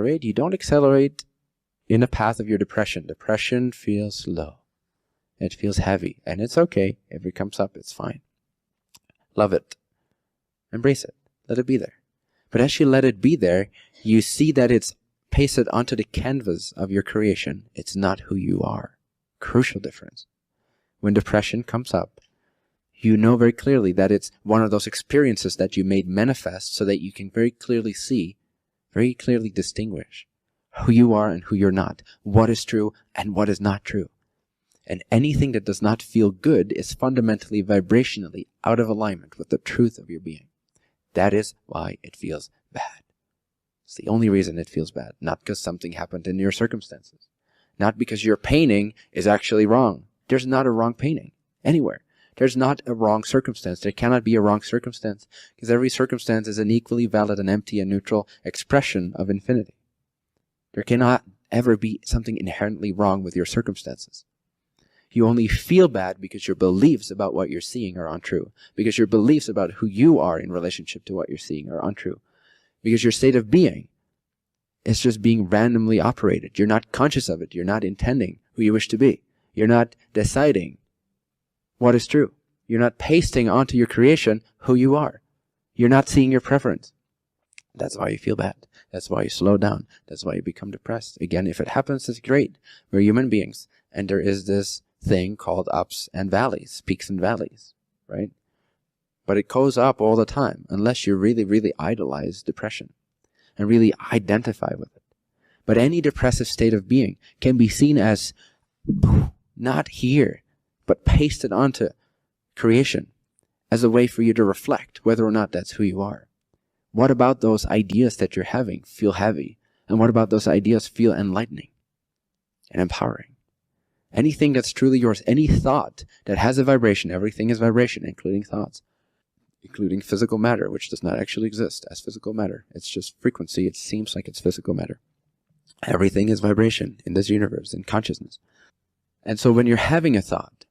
accelerate, you don't accelerate in the path of your depression. Depression feels low. It feels heavy. And it's okay. If it comes up, it's fine. Love it. Embrace it. Let it be there. But as you let it be there, you see that it's pasted onto the canvas of your creation. It's not who you are. Crucial difference. When depression comes up, you know very clearly that it's one of those experiences that you made manifest so that you can very clearly see, very clearly distinguish who you are and who you're not, what is true and what is not true. And anything that does not feel good is fundamentally vibrationally out of alignment with the truth of your being. That is why it feels bad. It's the only reason it feels bad, not because something happened in your circumstances, not because your painting is actually wrong. There's not a wrong painting anywhere. There's not a wrong circumstance. There cannot be a wrong circumstance because every circumstance is an equally valid and empty and neutral expression of infinity. There cannot ever be something inherently wrong with your circumstances. You only feel bad because your beliefs about what you're seeing are untrue, because your beliefs about who you are in relationship to what you're seeing are untrue, because your state of being is just being randomly operated. You're not conscious of it. You're not intending who you wish to be. You're not deciding what is true. You're not pasting onto your creation who you are. You're not seeing your preference. That's why you feel bad. That's why you slow down. That's why you become depressed. Again, if it happens, it's great. We're human beings. And there is this thing called ups and valleys, peaks and valleys, right? But it goes up all the time unless you really, really idolize depression and really identify with it. But any depressive state of being can be seen as not here, but pasted onto creation as a way for you to reflect whether or not that's who you are. What about those ideas that you're having feel heavy? And what about those ideas feel enlightening and empowering? Anything that's truly yours, any thought that has a vibration, everything is vibration, including thoughts, including physical matter, which does not actually exist as physical matter. It's just frequency. It seems like it's physical matter. Everything is vibration in this universe, in consciousness. And so when you're having a thought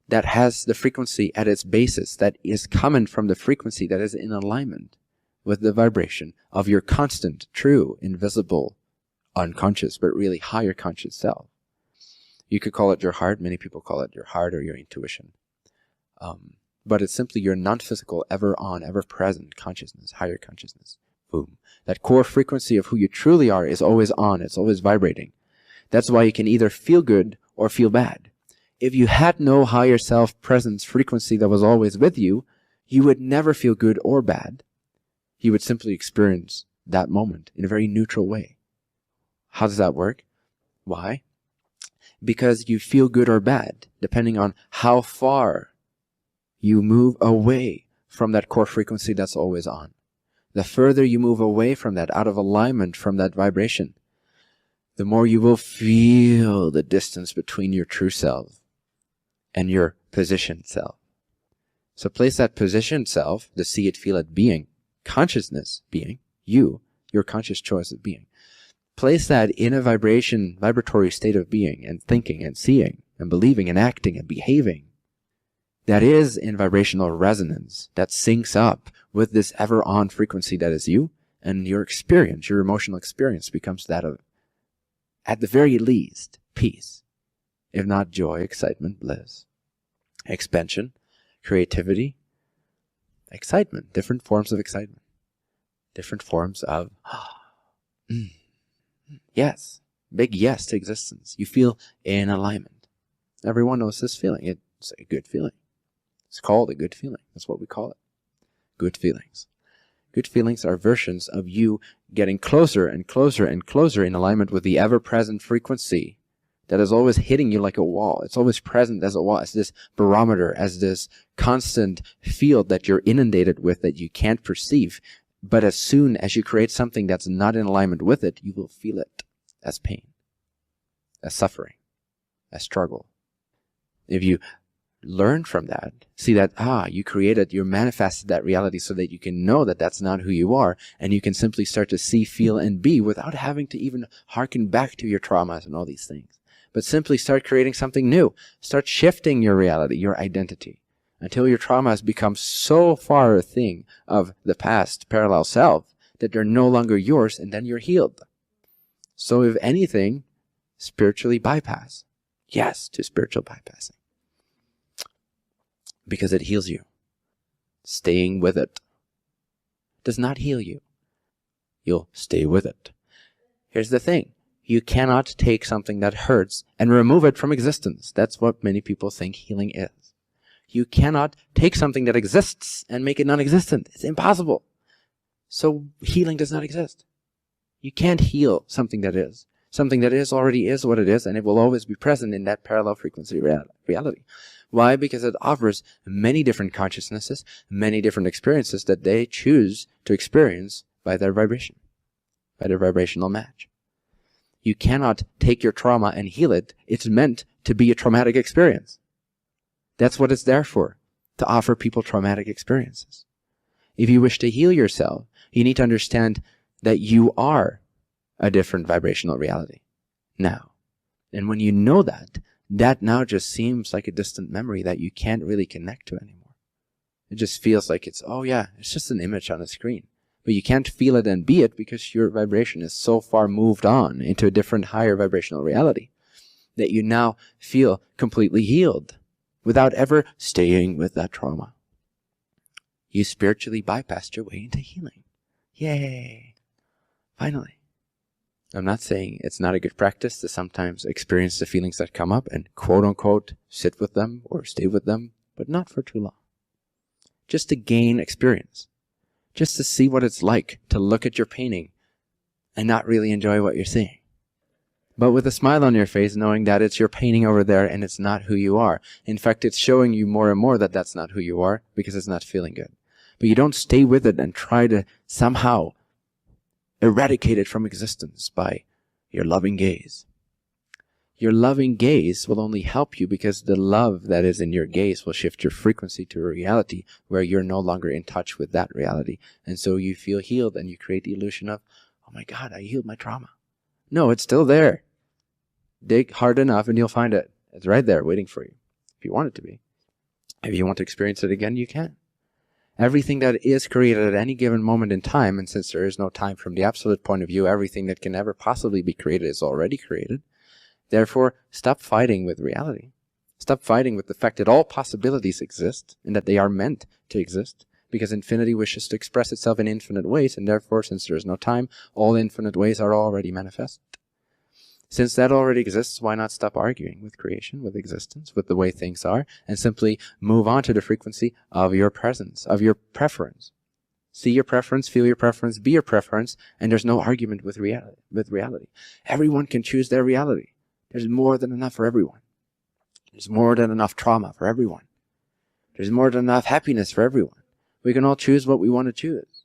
that has the frequency at its basis, that is coming from the frequency that is in alignment with the vibration of your constant, true, invisible, unconscious, but really higher conscious self. You could call it your heart. Many people call it your heart or your intuition. But it's simply your non-physical, ever on, ever present consciousness, higher consciousness. Boom. That core frequency of who you truly are is always on. It's always vibrating. That's why you can either feel good or feel bad. If you had no higher self-presence frequency that was always with you, you would never feel good or bad. You would simply experience that moment in a very neutral way. How does that work? Why? Because you feel good or bad, depending on how far you move away from that core frequency that's always on. The further you move away from that, out of alignment from that vibration, the more you will feel the distance between your true self and your positioned self. So place that positioned self, the see it, feel it being, consciousness being, you, your conscious choice of being. Place that in a vibratory state of being and thinking and seeing and believing and acting and behaving that is in vibrational resonance, that syncs up with this ever-on frequency that is you, and your experience, your emotional experience becomes that of, at the very least, peace, if not joy, excitement, bliss, expansion, creativity, excitement, different forms of excitement, different forms of yes, big yes to existence. You feel in alignment. Everyone knows this feeling. It's a good feeling. It's called a good feeling. That's what we call it. Good feelings. Good feelings are versions of you getting closer and closer and closer in alignment with the ever-present frequency that is always hitting you like a wall. It's always present as a wall, as this barometer, as this constant field that you're inundated with that you can't perceive. But as soon as you create something that's not in alignment with it, you will feel it as pain, as suffering, as struggle. If you learn from that, see that, you manifested that reality so that you can know that that's not who you are, and you can simply start to see, feel, and be without having to even hearken back to your traumas and all these things. But simply start creating something new. Start shifting your reality, your identity, until your traumas become so far a thing of the past parallel self that they're no longer yours, and then you're healed. So if anything, spiritually bypass. Yes, to spiritual bypassing. Because it heals you. Staying with it does not heal you. You'll stay with it. Here's the thing. You cannot take something that hurts and remove it from existence. That's what many people think healing is. You cannot take something that exists and make it non-existent. It's impossible. So healing does not exist. You can't heal something that is. Something that is already is what it is, and it will always be present in that parallel frequency reality. Why? Because it offers many different consciousnesses, many different experiences that they choose to experience by their vibration, by their vibrational match. You cannot take your trauma and heal it. It's meant to be a traumatic experience. That's what it's there for, to offer people traumatic experiences. If you wish to heal yourself, you need to understand that you are a different vibrational reality now. And when you know that, that now just seems like a distant memory that you can't really connect to anymore. It just feels like it's, oh yeah, it's just an image on a screen. But you can't feel it and be it because your vibration is so far moved on into a different higher vibrational reality that you now feel completely healed without ever staying with that trauma. You spiritually bypassed your way into healing. Yay! Finally. I'm not saying it's not a good practice to sometimes experience the feelings that come up and quote-unquote sit with them or stay with them, but not for too long. Just to gain experience. Just to see what it's like to look at your painting and not really enjoy what you're seeing. But with a smile on your face, knowing that it's your painting over there and it's not who you are. In fact, it's showing you more and more that that's not who you are because it's not feeling good. But you don't stay with it and try to somehow eradicate it from existence by your loving gaze. Your loving gaze will only help you because the love that is in your gaze will shift your frequency to a reality where you're no longer in touch with that reality. And so you feel healed and you create the illusion of, oh my God, I healed my trauma. No, it's still there. Dig hard enough and you'll find it. It's right there waiting for you. If you want it to be. If you want to experience it again, you can. Everything that is created at any given moment in time, and since there is no time from the absolute point of view, everything that can ever possibly be created is already created. Therefore, stop fighting with reality. Stop fighting with the fact that all possibilities exist and that they are meant to exist, because infinity wishes to express itself in infinite ways, and therefore, since there is no time, all infinite ways are already manifest. Since that already exists, why not stop arguing with creation, with existence, with the way things are, and simply move on to the frequency of your presence, of your preference. See your preference, feel your preference, be your preference, and there's no argument with reality. Everyone can choose their reality. There's more than enough for everyone. There's more than enough trauma for everyone. There's more than enough happiness for everyone. We can all choose what we want to choose.